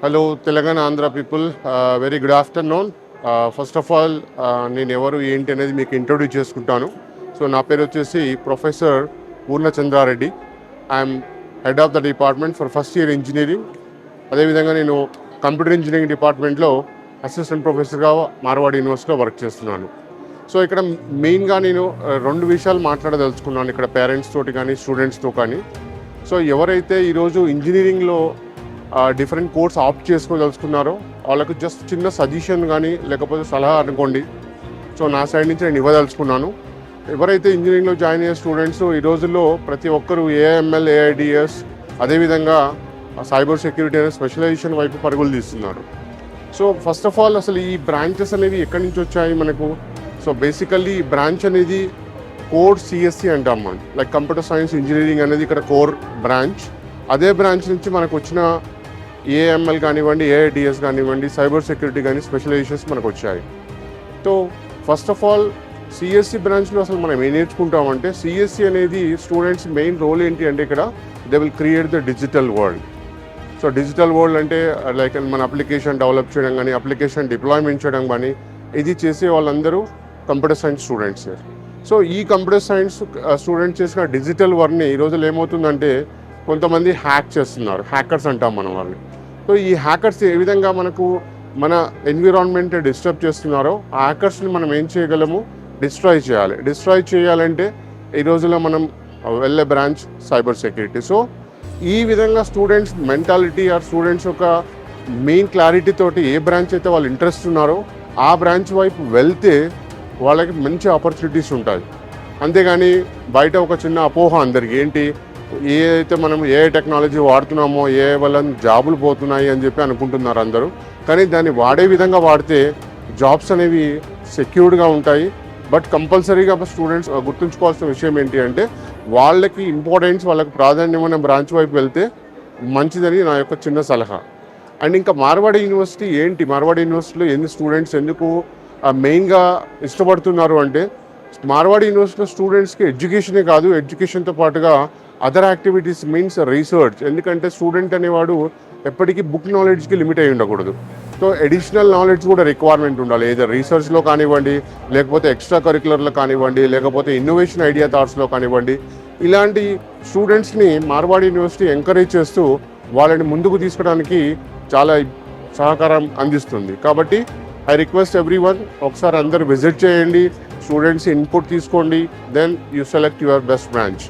Hello Telangana Andhra people, very good afternoon. First of all నేను ఎవరు ఏంటి అనేది మీకు ఇంట్రొడ్యూస్ చేసుకుంటాను. సో నా పేరు వచ్చేసి professor Purnachandra Reddy. I'm head of the department for first year engineering. అదేవిధంగా నేను కంప్యూటర్ ఇంజనీరింగ్ డిపార్ట్మెంట్లో అసిస్టెంట్ ప్రొఫెసర్గా మార్వాడి యూనివర్సిటీలో వర్క్ చేస్తున్నాను. సో ఇక్కడ మెయిన్గా నేను రెండు విషయాలు మాట్లాడదలుచుకున్నాను ఇక్కడ పేరెంట్స్ తోటి కానీ స్టూడెంట్స్తో కానీ. సో ఎవరైతే ఈరోజు ఇంజనీరింగ్లో డిఫరెంట్ కోర్స్ ఆప్ట్ చేసుకోదలుచుకున్నారో వాళ్ళకు జస్ట్ చిన్న సజెషన్ కానీ లేకపోతే సలహా అనుకోండి. సో నా సైడ్ నుంచి నేను ఇవ్వదలుచుకున్నాను. ఎవరైతే ఇంజనీరింగ్లో జాయిన్ అయ్యే స్టూడెంట్స్ ఈ రోజుల్లో ప్రతి ఒక్కరూ ఏఐఎంఎల్, ఏఐడిఎస్, అదేవిధంగా సైబర్ సెక్యూరిటీ అనే స్పెషలైజేషన్ వైపు పరుగులు తీస్తున్నారు. సో ఫస్ట్ ఆఫ్ ఆల్ అసలు ఈ బ్రాంచెస్ అనేవి ఎక్కడి నుంచి వచ్చాయి మనకు? సో బేసికల్లీ ఈ బ్రాంచ్ అనేది కోర్ సిఎస్సి అంటాం మనం, లైక్ కంప్యూటర్ సైన్స్ ఇంజనీరింగ్ అనేది ఇక్కడ కోర్ బ్రాంచ్. అదే బ్రాంచ్ నుంచి మనకు వచ్చిన ఏఎంఎల్ కానివ్వండి, ఏఐడిఎస్ కానివ్వండి, సైబర్ సెక్యూరిటీ కానీ స్పెషలైజేషన్స్ మనకు వచ్చాయి. So first of all CSE బ్రాంచ్లో అసలు మనం ఏం నేర్చుకుంటామంటే, సిఎస్సి అనేది స్టూడెంట్స్ మెయిన్ రోల్ ఏంటి అంటే ఇక్కడ they will create the digital world. So digital world అంటే లైక్ మన అప్లికేషన్ డెవలప్ చేయడం కానీ, అప్లికేషన్ డిప్లాయ్మెంట్ చేయడం కానీ, ఇది చేసే వాళ్ళందరూ కంప్యూటర్ సైన్స్ స్టూడెంట్స్. సో ఈ కంప్యూటర్ సైన్స్ స్టూడెంట్స్ చేసిన డిజిటల్ వర్క్ని ఈ రోజులు ఏమవుతుందంటే కొంతమంది హ్యాక్ చేస్తున్నారు, హ్యాకర్స్ అంటాం మనం వాళ్ళని. సో ఈ హ్యాకర్స్ ఏ విధంగా మనకు మన ఎన్విరాన్మెంట్ డిస్టర్బ్ చేస్తున్నారో ఆ హ్యాకర్స్ని మనం ఏం చేయగలము? డిస్ట్రాయ్ చేయాలి. డిస్ట్రాయ్ చేయాలంటే ఈ రోజుల్లో మనం వెళ్ళే బ్రాంచ్ సైబర్ సెక్యూరిటీ. సో ఈ విధంగా స్టూడెంట్స్ మెంటాలిటీ ఆర్ స్టూడెంట్స్ యొక్క మెయిన్ క్లారిటీ తోటి ఏ బ్రాంచ్ అయితే వాళ్ళు ఇంట్రెస్ట్ ఉన్నారో ఆ బ్రాంచ్ వైపు వెళ్తే వాళ్ళకి మంచి ఆపర్చునిటీస్ ఉంటాయి. అంతేగాని బయట ఒక చిన్న అపోహ అందరికి ఏంటి, ఏదైతే మనం ఏ టెక్నాలజీ వాడుతున్నామో ఏ వల్ల జాబులు పోతున్నాయి అని చెప్పి అనుకుంటున్నారు అందరూ. కానీ దాన్ని వాడే విధంగా వాడితే జాబ్స్ అనేవి సెక్యూర్డ్గా ఉంటాయి. బట్ కంపల్సరీగా స్టూడెంట్స్ గుర్తుంచుకోవాల్సిన విషయం ఏంటి అంటే వాళ్ళకి ఇంపార్టెన్స్, వాళ్ళకి ప్రాధాన్యమైన బ్రాంచ్ వైపు వెళ్తే మంచిదని నా యొక్క చిన్న సలహా. అండ్ ఇంకా మార్వాడి యూనివర్సిటీ ఏంటి, మార్వాడి యూనివర్సిటీలో ఎన్ని స్టూడెంట్స్ ఎందుకు మెయిన్గా ఇష్టపడుతున్నారు అంటే, మార్వాడి యూనివర్సిటీలో స్టూడెంట్స్కి ఎడ్యుకేషనే కాదు, ఎడ్యుకేషన్తో పాటుగా అదర్ యాక్టివిటీస్ మీన్స్ రీసెర్చ్. ఎందుకంటే స్టూడెంట్ అనేవాడు ఎప్పటికీ బుక్ నాలెడ్జ్కి లిమిట్ అయి ఉండకూడదు. సో ఎడిషనల్ నాలెడ్జ్ కూడా రిక్వైర్మెంట్ ఉండాలి, ఏదో రీసెర్చ్లో కానివ్వండి, లేకపోతే ఎక్స్ట్రా కరిక్యులర్లో కానివ్వండి, లేకపోతే ఇన్నోవేషన్ ఐడియా థాట్స్లో కానివ్వండి. ఇలాంటి స్టూడెంట్స్ని మార్వాడి యూనివర్సిటీ ఎంకరేజ్ చేస్తూ వాళ్ళని ముందుకు తీసుకోవడానికి చాలా సహకారం అందిస్తుంది. కాబట్టి ఐ రిక్వెస్ట్ ఎవ్రీవన్, ఒకసారి అందరు విజిట్ చేయండి, స్టూడెంట్స్ ఇన్పుట్ తీసుకోండి, then you select your best branch.